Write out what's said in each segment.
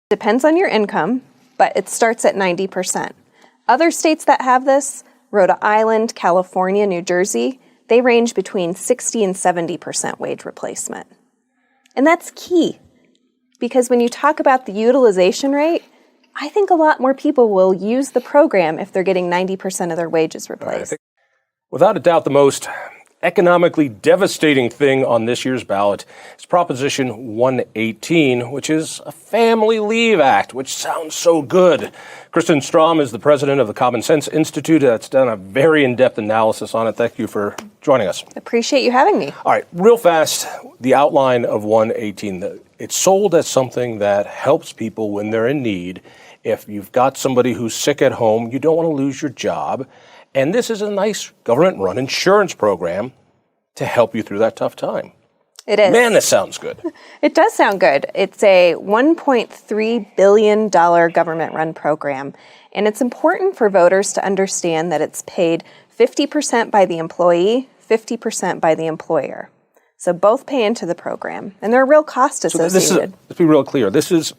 Depends on your income, but it starts at 90%. Other states that have this, Rhode Island, California, New Jersey, they range between 60 and 70% wage replacement. And that's key, because when you talk about the utilization rate, I think a lot more people will use the program if they're getting 90% of their wages replaced. Without a doubt, the most economically devastating thing on this year's ballot is Proposition 118, which is a Family Leave Act, which sounds so good. Kristin Strohm is the president of the Common Sense Institute that's done a very in-depth analysis on it. Thank you for joining us. Appreciate you having me. All right, real fast, the outline of 118. It's sold as something that helps people when they're in need. If you've got somebody who's sick at home, you don't want to lose your job. And this is a nice government-run insurance program to help you through that tough time. It is. Man, this sounds good. It does sound good. It's a $1.3 billion government-run program. And it's important for voters to understand that it's paid 50% by the employee, 50% by the employer. So both pay into the program. And there are real costs associated. Let's be real clear. This is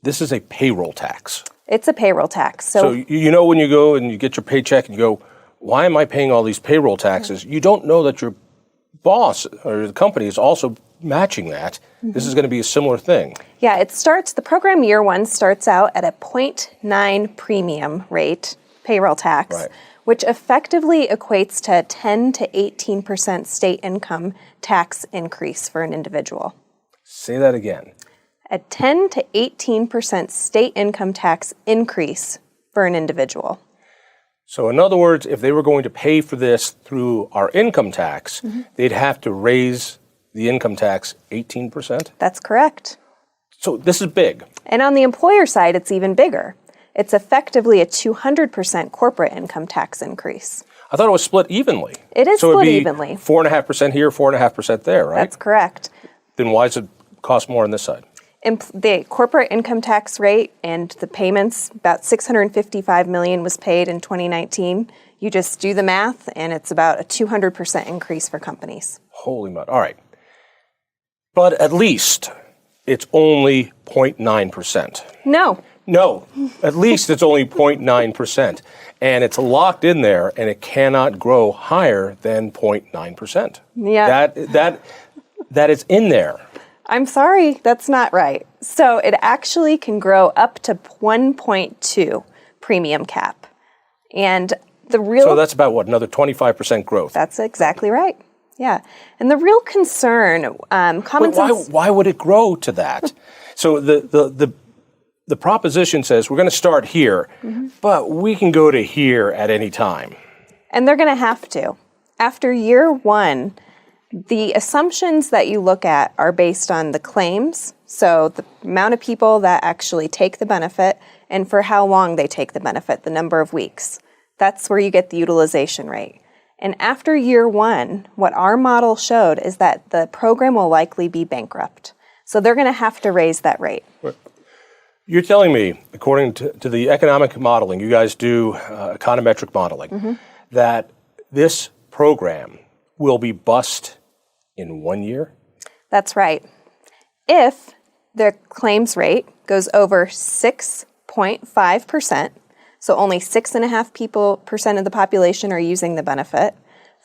a payroll tax. It's a payroll tax. So you know when you go and you get your paycheck and you go, why am I paying all these payroll taxes? You don't know that your boss or the company is also matching that. This is going to be a similar thing. Yeah, the program year one starts out at a 0.9 premium rate, payroll tax, Right. which effectively equates to a 10 to 18% state income tax increase for an individual. Say that again. A 10 to 18% state income tax increase for an individual. So in other words, if they were going to pay for this through our income tax, they'd have to raise the income tax 18%? That's correct. So this is big. And on the employer side, it's even bigger. It's effectively a 200% corporate income tax increase. I thought it was split evenly. It is so split it'd be evenly. 4.5% here, 4.5% there, right? That's correct. Then why does it cost more on this side? The corporate income tax rate and the payments, about $655 million was paid in 2019. You just do the math, and it's about a 200% increase for companies. Holy mud. All right. But at least it's only 0.9%. No, At least it's only 0.9%. And it's locked in there, and it cannot grow higher than 0.9%. Yeah. That is in there. I'm sorry, that's not right. So it actually can grow up to 1.2 premium cap. And So that's about what, another 25% growth? That's exactly right. Yeah. And the real concern, common sense. Why would it grow to that? So the proposition says we're going to start here, but we can go to here at any time. And they're going to have to. After year one, the assumptions that you look at are based on the claims, so the amount of people that actually take the benefit and for how long they take the benefit, the number of weeks. That's where you get the utilization rate. And after year one, what our model showed is that the program will likely be bankrupt. So they're going to have to raise that rate. You're telling me, according to the economic modeling, you guys do econometric modeling, that this program will be bust in 1 year? That's right. If the claims rate goes over 6.5%, so only 6.5% of the population are using the benefit,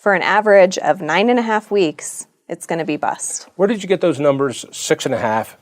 for an average of 9.5 weeks, it's going to be bust. Where did you get those numbers, 6.5,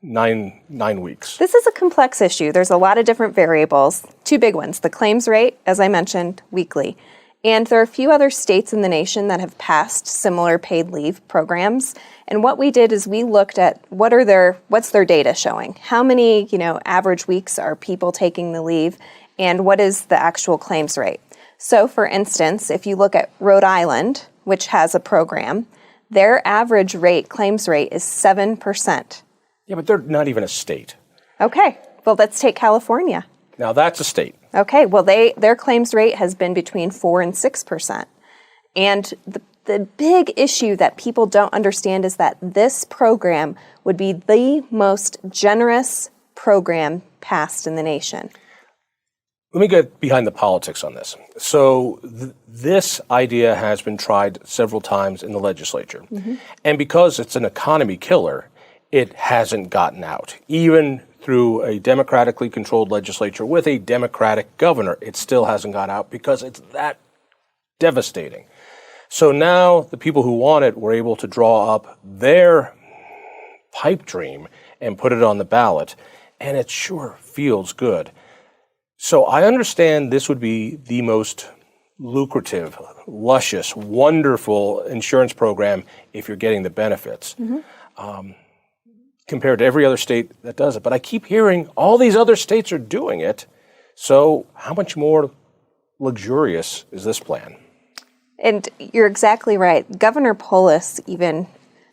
9 weeks? This is a complex issue. There's a lot of different variables. Two big ones, the claims rate, as I mentioned, weekly. And there are a few other states in the nation that have passed similar paid leave programs. And what we did is we looked at what's their data showing? How many, average weeks are people taking the leave, and what is the actual claims rate? So for instance, if you look at Rhode Island, which has a program, their average claims rate is 7%. Yeah, but they're not even a state. Okay, well, let's take California. Now that's a state. Okay, well, their claims rate has been between 4 and 6%. And the big issue that people don't understand is that this program would be the most generous program passed in the nation. Let me get behind the politics on this. So this idea has been tried several times in the legislature. And because it's an economy killer, it hasn't gotten out. Even through a democratically controlled legislature with a Democratic governor, it still hasn't got out because it's that devastating. So now the people who want it were able to draw up their pipe dream and put it on the ballot, and it sure feels good. So I understand this would be the most lucrative, luscious, wonderful insurance program if you're getting the benefits, compared to every other state that does it. But I keep hearing all these other states are doing it. So how much more luxurious is this plan? And you're exactly right. Governor Polis even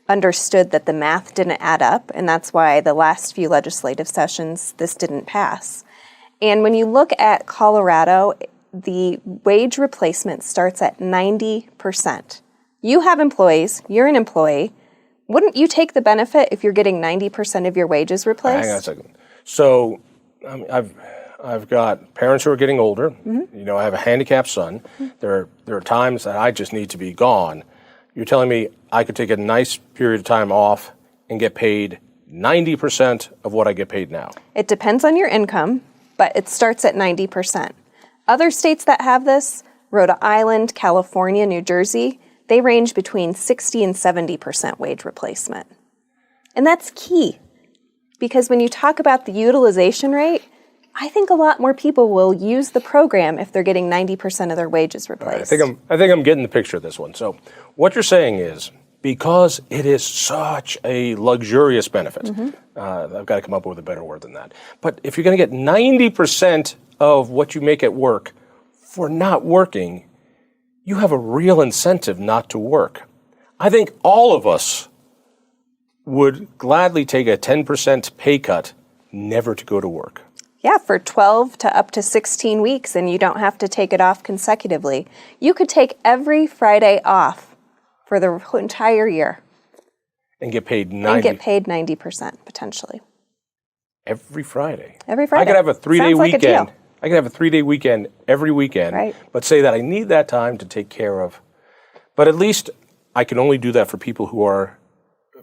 understood that the math didn't add up, and that's why the last few legislative sessions this didn't pass. And when you look at Colorado, the wage replacement starts at 90%. You have employees, you're an employee. Wouldn't you take the benefit if you're getting 90% of your wages replaced? Hang on a second. So I've got parents who are getting older. You know, I have a handicapped son. There are times that I just need to be gone. You're telling me I could take a nice period of time off and get paid 90% of what I get paid now? It depends on your income, but it starts at 90%. Other states that have this, Rhode Island, California, New Jersey, they range between 60 and 70% wage replacement. And that's key, because when you talk about the utilization rate, I think a lot more people will use the program if they're getting 90% of their wages replaced. Right, I think I'm getting the picture of this one. So what you're saying is, because it is such a luxurious benefit, I've got to come up with a better word than that. But if you're going to get 90% of what you make at work for not working, you have a real incentive not to work. I think all of us would gladly take a 10% pay cut never to go to work. Yeah, for 12 to up to 16 weeks, and you don't have to take it off consecutively. You could take every Friday off for the entire year. And get paid 90%. And get paid 90%, potentially. Every Friday. Every Friday. I could have a 3-day Sounds like a weekend. deal. I could have a 3-day weekend every weekend, Right. but say that I need that time to take care of. But at least I can only do that for people who are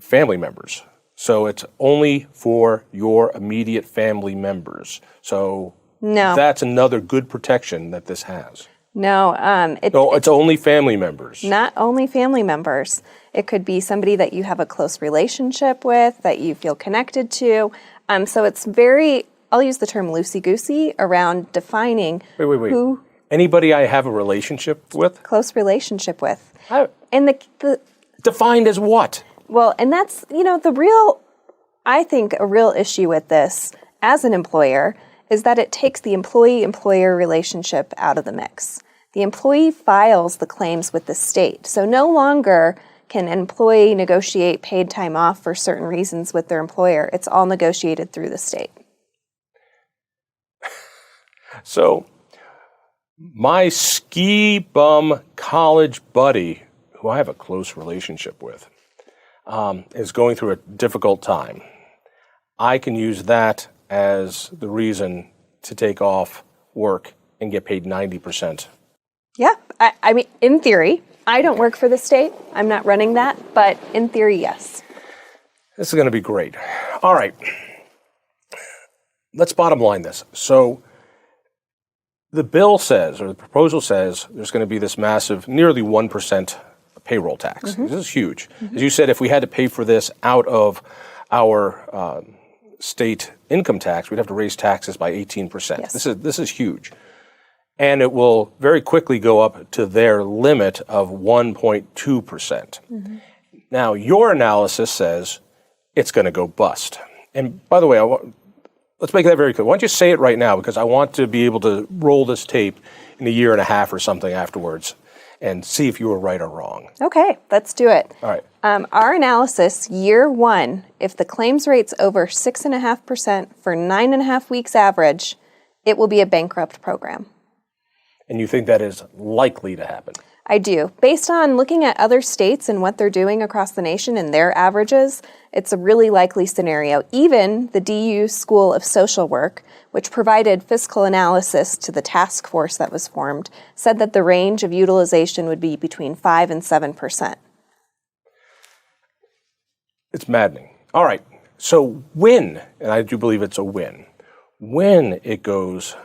family members. So it's only for your immediate family members. So that's another good protection that this has. No, It's only family members. Not only family members. It could be somebody that you have a close relationship with, that you feel connected to. So it's very, I'll use the term loosey-goosey around defining Wait. who Anybody I have a relationship with? close relationship with. How? And the Defined as what? well, and that's, I think a real issue with this as an employer is that it takes the employee-employer relationship out of the mix. The employee files the claims with the state. So no longer can an employee negotiate paid time off for certain reasons with their employer. It's all negotiated through the state. So my ski bum college buddy, who I have a close relationship with, is going through a difficult time. I can use that as the reason to take off work and get paid 90%. Yeah, I mean, in theory, I don't work for the state. I'm not running that, but in theory, yes. This is going to be great. All right. Let's bottom line this. So the bill says, or the proposal says, there's going to be this massive, nearly 1% payroll tax. This is huge. As you said, if we had to pay for this out of our state income tax, we'd have to raise taxes by 18%. Yes. This is huge. And it will very quickly go up to their limit of 1.2%. Now, your analysis says it's going to go bust. And by the way, let's make that very clear. Why don't you say it right now, because I want to be able to roll this tape in a year and a half or something afterwards and see if you were right or wrong. Okay, let's do it. All right. Our analysis, year one, if the claims rate's over 6.5% for 9.5 weeks average, it will be a bankrupt program. And you think that is likely to happen? I do. Based on looking at other states and what they're doing across the nation and their averages, it's a really likely scenario. Even the DU School of Social Work, which provided fiscal analysis to the task force that was formed, said that the range of utilization would be between 5 and 7%. It's maddening. All right. So when, and I do believe it's a when it goes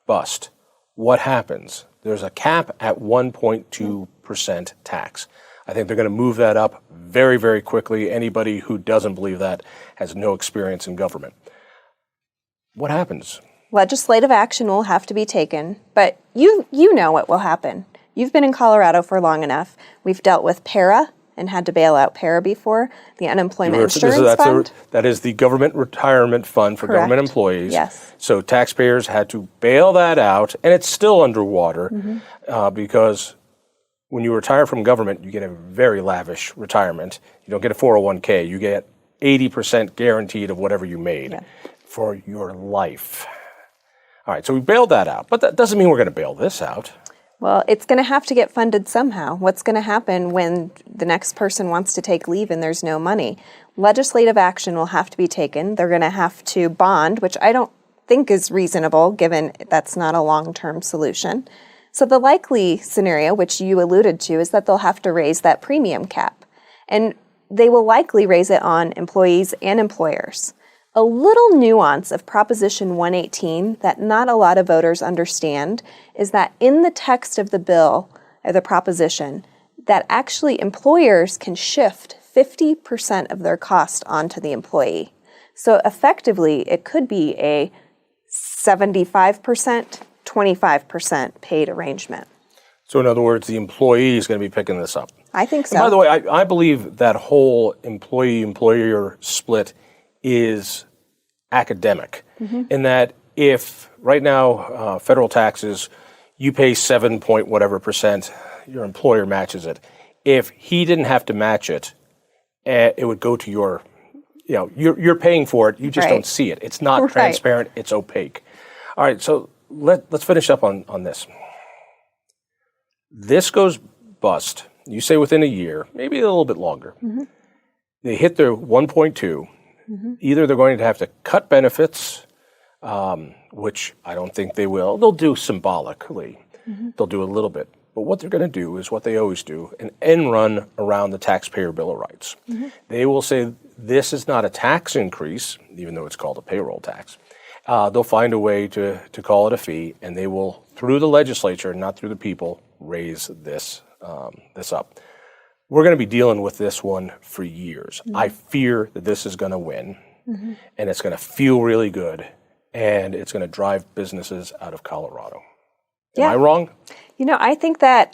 bust, what happens? There's a cap at 1.2% tax. I think they're going to move that up very, very quickly. Anybody who doesn't believe that has no experience in government. What happens? Legislative action will have to be taken, but you know what will happen. You've been in Colorado for long enough. We've dealt with PARA and had to bail out PARA before, the unemployment insurance fund. That is the government retirement fund for Correct. government employees. Yes. So taxpayers had to bail that out, and it's still underwater because when you retire from government, you get a very lavish retirement. You don't get a 401k. You get 80% guaranteed of whatever you made for your life. All right, so we bailed that out, but that doesn't mean we're going to bail this out. Well, it's going to have to get funded somehow. What's going to happen when the next person wants to take leave and there's no money? Legislative action will have to be taken. They're going to have to bond, which I don't think is reasonable given that's not a long-term solution. So the likely scenario, which you alluded to, is that they'll have to raise that premium cap. And they will likely raise it on employees and employers. A little nuance of Proposition 118 that not a lot of voters understand is that in the text of the bill, or the proposition, that actually employers can shift 50% of their cost onto the employee. So effectively, it could be a 75%, 25% paid arrangement. So in other words, the employee is going to be picking this up. I think so. And by the way, I believe that whole employee-employer split is academic in that if right now federal taxes, you pay 7 point whatever percent, your employer matches it. If he didn't have to match it, it would go to your, you're paying for it, you just don't see it. It's not transparent, it's opaque. All right, so let's finish up on this. This goes bust, you say within a year, maybe a little bit longer. They hit their 1.2. Either they're going to have to cut benefits, which I don't think they will. They'll do symbolically. They'll do a little bit. But what they're going to do is what they always do, an end run around the Taxpayer Bill of Rights. They will say this is not a tax increase, even though it's called a payroll tax. They'll find a way to call it a fee, and they will, through the legislature, not through the people, raise this up. We're going to be dealing with this one for years. I fear that this is going to win, and it's going to feel really good, and it's going to drive businesses out of Colorado. Am I wrong? I think that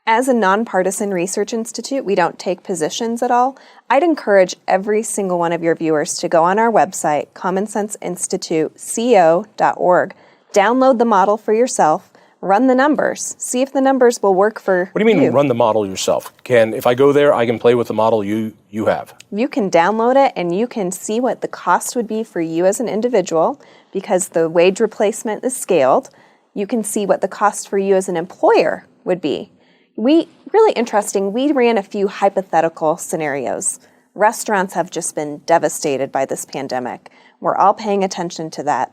as a nonpartisan research institute, we don't take positions at all. I'd encourage every single one of your viewers to go on our website, commonsenseinstituteco.org, download the model for yourself, run the numbers, see if the numbers will work for you. What do you mean run the model yourself? If I go there, I can play with the model you have? You can download it and you can see what the cost would be for you as an individual because the wage replacement is scaled. You can see what the cost for you as an employer would be. Really interesting, we ran a few hypothetical scenarios. Restaurants have just been devastated by this pandemic. We're all paying attention to that.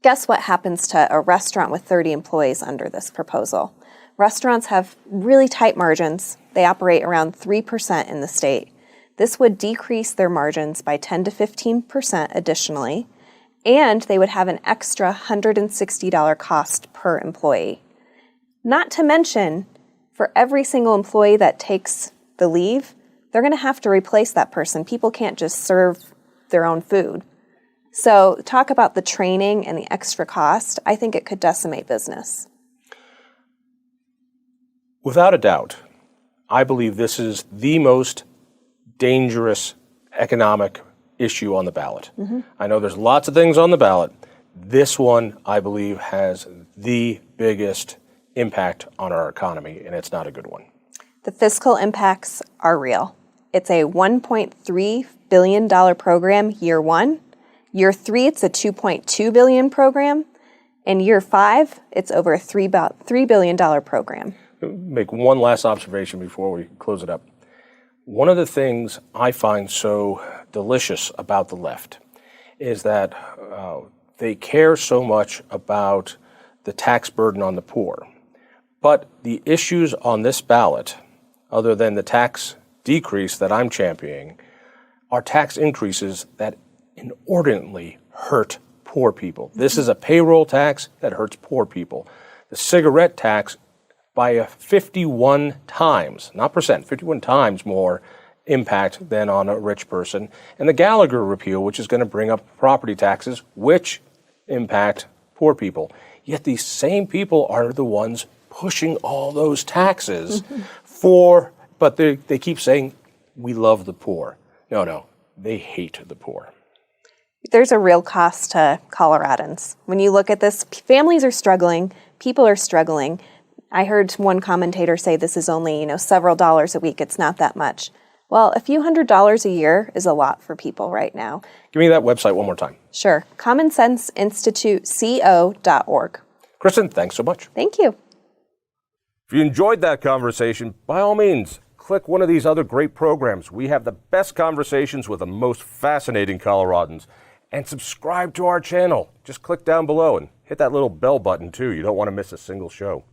Guess what happens to a restaurant with 30 employees under this proposal? Restaurants have really tight margins. They operate around 3% in the state. This would decrease their margins by 10 to 15% additionally, and they would have an extra $160 cost per employee. Not to mention, for every single employee that takes the leave, they're going to have to replace that person. People can't just serve their own food. So talk about the training and the extra cost. I think it could decimate business. Without a doubt, I believe this is the most dangerous economic issue on the ballot. I know there's lots of things on the ballot. This one, I believe, has the biggest impact on our economy, and it's not a good one. The fiscal impacts are real. It's a $1.3 billion program year one. Year 3, it's a $2.2 billion program. In year 5, it's over a $3 billion program. Make one last observation before we close it up. One of the things I find so delicious about the left is that they care so much about the tax burden on the poor. But the issues on this ballot, other than the tax decrease that I'm championing, are tax increases that inordinately hurt poor people. This is a payroll tax that hurts poor people. The cigarette tax by a 51 times, not percent, 51 times more impact than on a rich person. And the Gallagher repeal, which is going to bring up property taxes, which impact poor people. Yet these same people are the ones pushing all those taxes but they keep saying, we love the poor. No, they hate the poor. There's a real cost to Coloradans. When you look at this, families are struggling, people are struggling. I heard one commentator say this is only, several dollars a week. It's not that much. Well, a few $100s a year is a lot for people right now. Give me that website one more time. Sure. CommonSenseInstituteCO.org. Kristin, thanks so much. Thank you. If you enjoyed that conversation, by all means, click one of these other great programs. We have the best conversations with the most fascinating Coloradans. And subscribe to our channel. Just click down below and hit that little bell button too. You don't want to miss a single show.